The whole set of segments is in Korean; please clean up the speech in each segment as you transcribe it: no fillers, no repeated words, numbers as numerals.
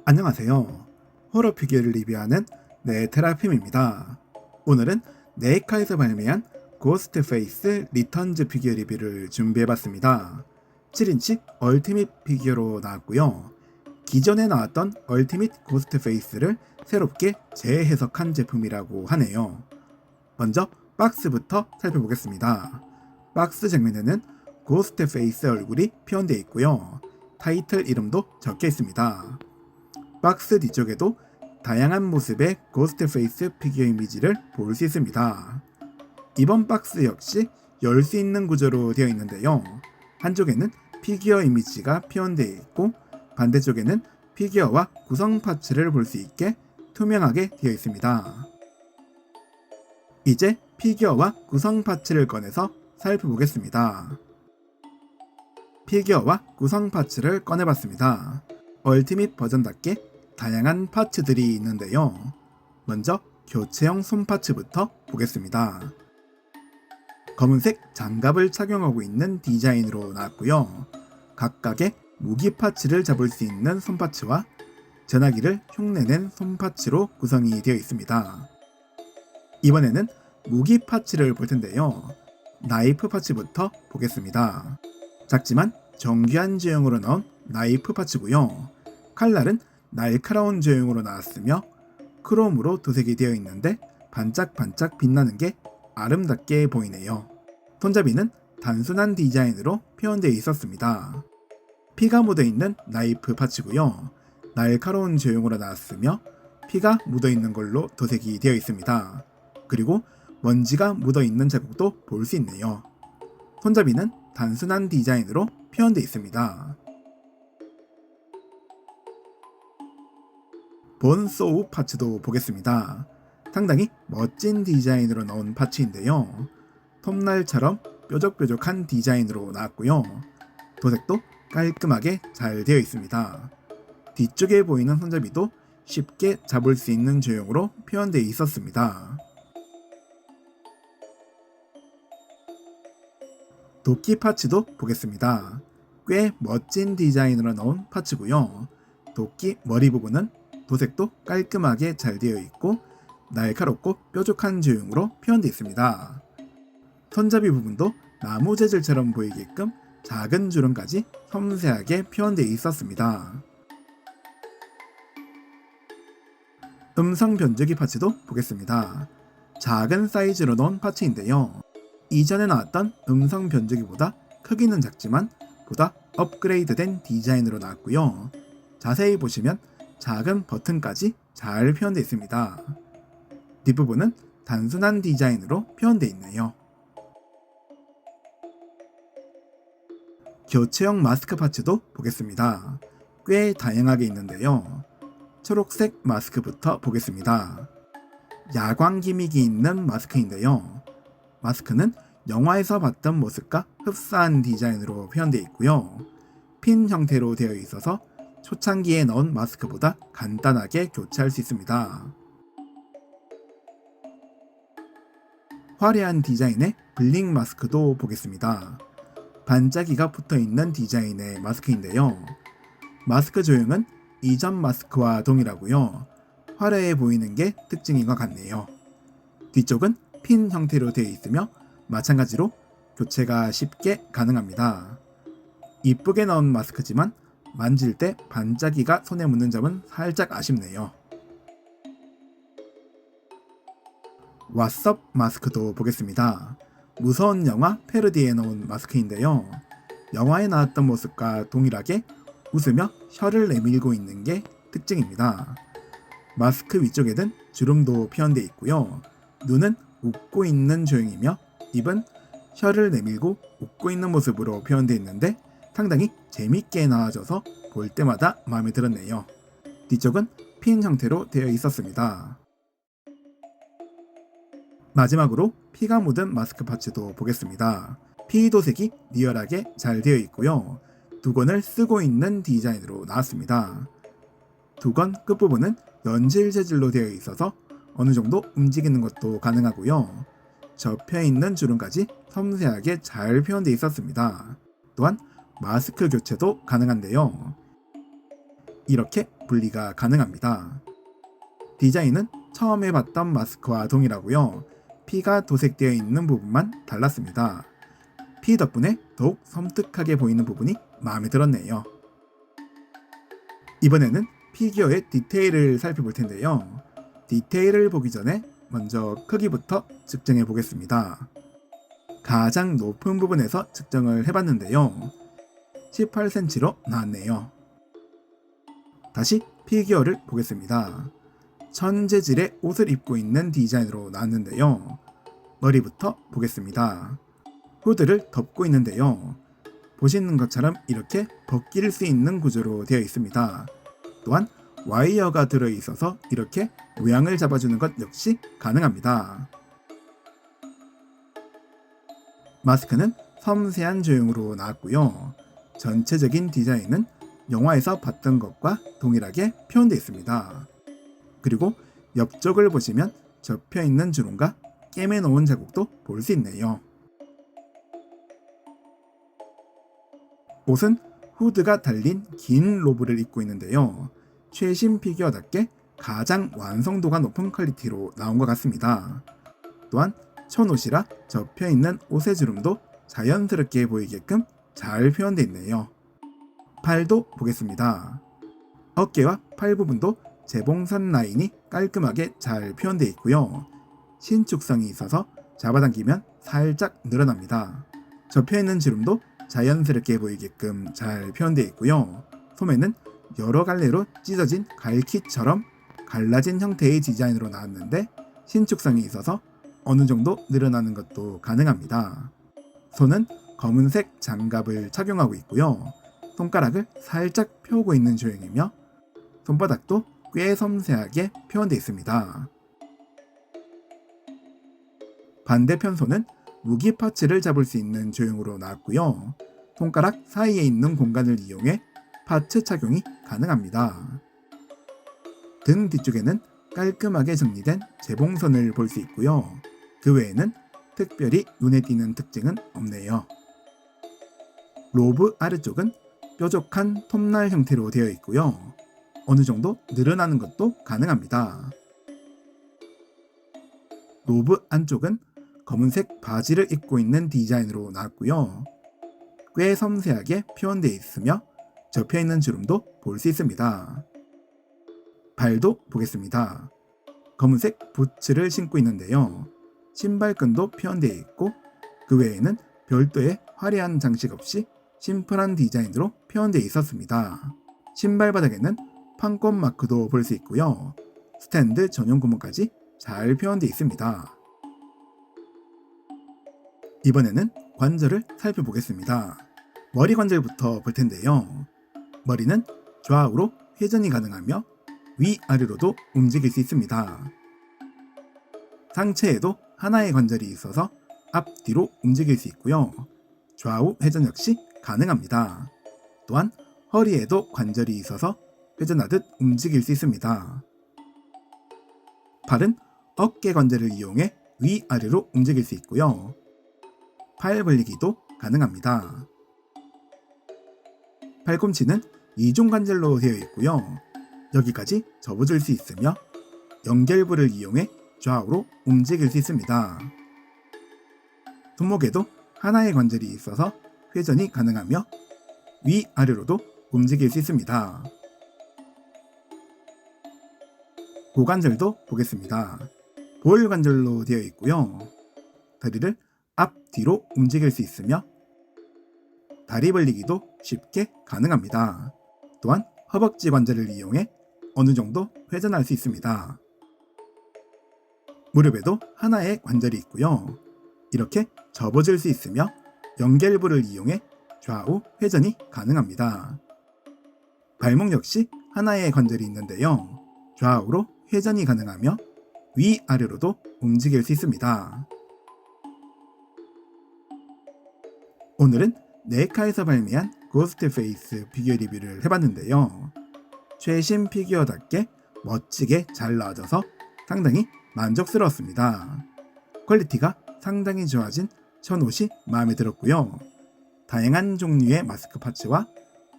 안녕하세요. 호러 피규어를 리뷰하는 네테라핌입니다. 오늘은 네이카에서 발매한 고스트 페이스 리턴즈 피규어 리뷰를 준비해봤습니다. 7인치 얼티밋 피규어로 나왔고요. 기존에 나왔던 얼티밋 고스트 페이스를 새롭게 재해석한 제품이라고 하네요. 먼저 박스부터 살펴보겠습니다. 박스 정면에는 고스트 페이스 얼굴이 표현되어 있고요. 타이틀 이름도 적혀 있습니다. 박스 뒤쪽에도 다양한 모습의 고스트 페이스 피규어 이미지를 볼 수 있습니다. 이번 박스 역시 열 수 있는 구조로 되어 있는데요. 한쪽에는 피규어 이미지가 표현되어 있고 반대쪽에는 피규어와 구성 파츠를 볼 수 있게 투명하게 되어 있습니다. 이제 피규어와 구성 파츠를 꺼내서 살펴보겠습니다. 피규어와 구성 파츠를 꺼내봤습니다. 얼티밋 버전답게 다양한 파츠들이 있는데요. 먼저 교체형 손 파츠부터 보겠습니다. 검은색 장갑을 착용하고 있는 디자인으로 나왔고요. 각각의 무기 파츠를 잡을 수 있는 손 파츠와 전화기를 흉내낸 손 파츠로 구성이 되어 있습니다. 이번에는 무기 파츠를 볼 텐데요. 나이프 파츠부터 보겠습니다. 작지만 정교한 제형으로 나온 나이프 파츠고요. 칼날은 날카로운 제형으로 나왔으며 크롬으로 도색이 되어 있는데 반짝반짝 빛나는 게 아름답게 보이네요. 손잡이는 단순한 디자인으로 표현되어 있었습니다. 피가 묻어있는 나이프 파츠고요. 날카로운 제형으로 나왔으며 피가 묻어있는 걸로 도색이 되어 있습니다. 그리고 먼지가 묻어있는 자국도 볼 수 있네요. 손잡이는 단순한 디자인으로 표현되어 있습니다. 본소우 파츠도 보겠습니다. 상당히 멋진 디자인으로 나온 파츠인데요. 톱날처럼 뾰족뾰족한 디자인으로 나왔고요. 도색도 깔끔하게 잘 되어 있습니다. 뒤쪽에 보이는 손잡이도 쉽게 잡을 수 있는 제형으로 표현되어 있었습니다. 도끼 파츠도 보겠습니다. 꽤 멋진 디자인으로 나온 파츠고요. 도끼 머리 부분은 도색도 깔끔하게 잘 되어 있고 날카롭고 뾰족한 제형으로 표현되어 있습니다. 손잡이 부분도 나무 재질처럼 보이게끔 작은 주름까지 섬세하게 표현되어 있었습니다. 음성 변조기 파츠도 보겠습니다. 작은 사이즈로 넣은 파츠인데요. 이전에 나왔던 음성 변조기보다 크기는 작지만 보다 업그레이드된 디자인으로 나왔고요. 자세히 보시면 작은 버튼까지 잘 표현되어 있습니다. 뒷부분은 단순한 디자인으로 표현되어 있네요. 교체형 마스크 파츠도 보겠습니다. 꽤 다양하게 있는데요. 초록색 마스크부터 보겠습니다. 야광 기믹이 있는 마스크인데요. 마스크는 영화에서 봤던 모습과 흡사한 디자인으로 표현되어 있고요. 핀 형태로 되어 있어서 초창기에 넣은 마스크보다 간단하게 교체할 수 있습니다. 화려한 디자인의 블링 마스크도 보겠습니다. 반짝이가 붙어있는 디자인의 마스크인데요. 마스크 조형은 이전 마스크와 동일하고요. 화려해 보이는 게 특징인 것 같네요. 뒤쪽은 핀 형태로 되어 있으며 마찬가지로 교체가 쉽게 가능합니다. 이쁘게 나온 마스크지만 만질 때 반짝이가 손에 묻는 점은 살짝 아쉽네요. 왓썹 마스크도 보겠습니다. 무서운 영화 패러디에 넣은 마스크인데요. 영화에 나왔던 모습과 동일하게 웃으며 혀를 내밀고 있는 게 특징입니다. 마스크 위쪽에는 주름도 표현되어 있고요. 눈은 웃고 있는 조형이며 입은 혀를 내밀고 웃고 있는 모습으로 표현되어 있는데 상당히 재밌게 나와져서 볼 때마다 마음에 들었네요. 뒤쪽은 핀 형태로 되어 있었습니다. 마지막으로 피가 묻은 마스크 파츠도 보겠습니다. 피 도색이 리얼하게 잘 되어 있고요. 두건을 쓰고 있는 디자인으로 나왔습니다. 두건 끝부분은 연질 재질로 되어 있어서 어느 정도 움직이는 것도 가능하고요. 접혀있는 주름까지 섬세하게 잘 표현되어 있었습니다. 또한 마스크 교체도 가능한데요. 이렇게 분리가 가능합니다. 디자인은 처음 해봤던 마스크와 동일하고요. 피가 도색되어 있는 부분만 달랐습니다. 피 덕분에 더욱 섬뜩하게 보이는 부분이 마음에 들었네요. 이번에는 피규어의 디테일을 살펴볼 텐데요. 디테일을 보기 전에 먼저 크기부터 측정해 보겠습니다. 가장 높은 부분에서 측정을 해봤는데요. 18cm로 나왔네요. 다시 피규어를 보겠습니다. 천재질의 옷을 입고 있는 디자인으로 나왔는데요. 머리부터 보겠습니다. 후드를 덮고 있는데요. 보시는 것처럼 이렇게 벗길 수 있는 구조로 되어 있습니다. 또한 와이어가 들어있어서 이렇게 모양을 잡아주는 것 역시 가능합니다. 마스크는 섬세한 조형으로 나왔고요. 전체적인 디자인은 영화에서 봤던 것과 동일하게 표현되어 있습니다. 그리고 옆쪽을 보시면 접혀있는 주름과 깨매놓은 자국도 볼 수 있네요. 옷은 후드가 달린 긴 로브를 입고 있는데요. 최신 피규어답게 가장 완성도가 높은 퀄리티로 나온 것 같습니다. 또한 천옷이라 접혀있는 옷의 주름도 자연스럽게 보이게끔 잘 표현되어 있네요. 팔도 보겠습니다. 어깨와 팔 부분도 재봉선 라인이 깔끔하게 잘 표현되어 있고요. 신축성이 있어서 잡아당기면 살짝 늘어납니다. 접혀있는 주름도 자연스럽게 보이게끔 잘 표현되어 있고요. 소매는 여러 갈래로 찢어진 갈퀴처럼 갈라진 형태의 디자인으로 나왔는데 신축성이 있어서 어느 정도 늘어나는 것도 가능합니다. 손은 검은색 장갑을 착용하고 있고요. 손가락을 살짝 펴고 있는 조형이며 손바닥도 꽤 섬세하게 표현되어 있습니다. 반대편 손은 무기 파츠를 잡을 수 있는 조형으로 나왔고요. 손가락 사이에 있는 공간을 이용해 파츠 착용이 가능합니다. 등 뒤쪽에는 깔끔하게 정리된 재봉선을 볼 수 있고요. 그 외에는 특별히 눈에 띄는 특징은 없네요. 로브 아래쪽은 뾰족한 톱날 형태로 되어 있고요. 어느 정도 늘어나는 것도 가능합니다. 로브 안쪽은 검은색 바지를 입고 있는 디자인으로 나왔고요. 꽤 섬세하게 표현되어 있으며 접혀있는 주름도 볼 수 있습니다. 발도 보겠습니다. 검은색 부츠를 신고 있는데요. 신발끈도 표현되어 있고 그 외에는 별도의 화려한 장식 없이 심플한 디자인으로 표현되어 있었습니다. 신발 바닥에는 판권 마크도 볼 수 있고요. 스탠드 전용 구멍까지 잘 표현되어 있습니다. 이번에는 관절을 살펴보겠습니다. 머리 관절부터 볼 텐데요. 머리는 좌우로 회전이 가능하며 위아래로도 움직일 수 있습니다. 상체에도 하나의 관절이 있어서 앞뒤로 움직일 수 있고요. 좌우 회전 역시 가능합니다. 또한 허리에도 관절이 있어서 회전하듯 움직일 수 있습니다. 팔은 어깨 관절을 이용해 위아래로 움직일 수 있고요. 팔 벌리기도 가능합니다. 팔꿈치는 이중 관절로 되어 있고요. 여기까지 접어줄 수 있으며 연결부를 이용해 좌우로 움직일 수 있습니다. 손목에도 하나의 관절이 있어서 회전이 가능하며 위아래로도 움직일 수 있습니다. 고관절도 보겠습니다. 볼 관절로 되어 있고요. 다리를 앞뒤로 움직일 수 있으며 다리 벌리기도 쉽게 가능합니다. 또한 허벅지 관절을 이용해 어느 정도 회전할 수 있습니다. 무릎에도 하나의 관절이 있고요. 이렇게 접어질 수 있으며 연결부를 이용해 좌우 회전이 가능합니다. 발목 역시 하나의 관절이 있는데요. 좌우로 회전이 가능하며 위아래로도 움직일 수 있습니다. 오늘은 네카에서 발매한 고스트 페이스 피규어 리뷰를 해봤는데요. 최신 피규어답게 멋지게 잘 나와져서 상당히 만족스러웠습니다. 퀄리티가 상당히 좋아진 천옷이 마음에 들었고요. 다양한 종류의 마스크 파츠와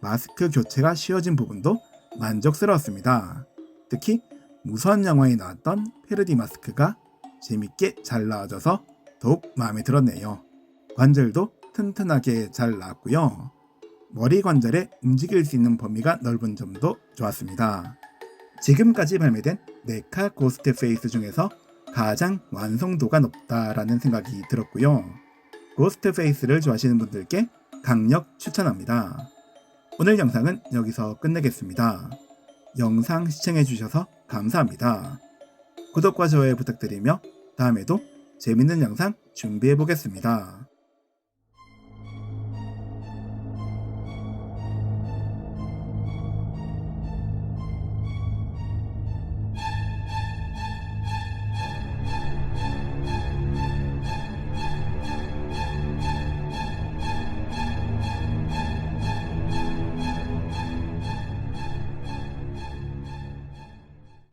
마스크 교체가 쉬워진 부분도 만족스러웠습니다. 특히 무서운 영화에 나왔던 패러디 마스크가 재밌게 잘 나와져서 더욱 마음에 들었네요. 관절도 튼튼하게 잘 나왔고요. 머리 관절에 움직일 수 있는 범위가 넓은 점도 좋았습니다. 지금까지 발매된 네카 고스트 페이스 중에서 가장 완성도가 높다라는 생각이 들었고요. 고스트 페이스를 좋아하시는 분들께 강력 추천합니다. 오늘 영상은 여기서 끝내겠습니다. 영상 시청해주셔서 감사합니다. 구독과 좋아요 부탁드리며 다음에도 재밌는 영상 준비해보겠습니다.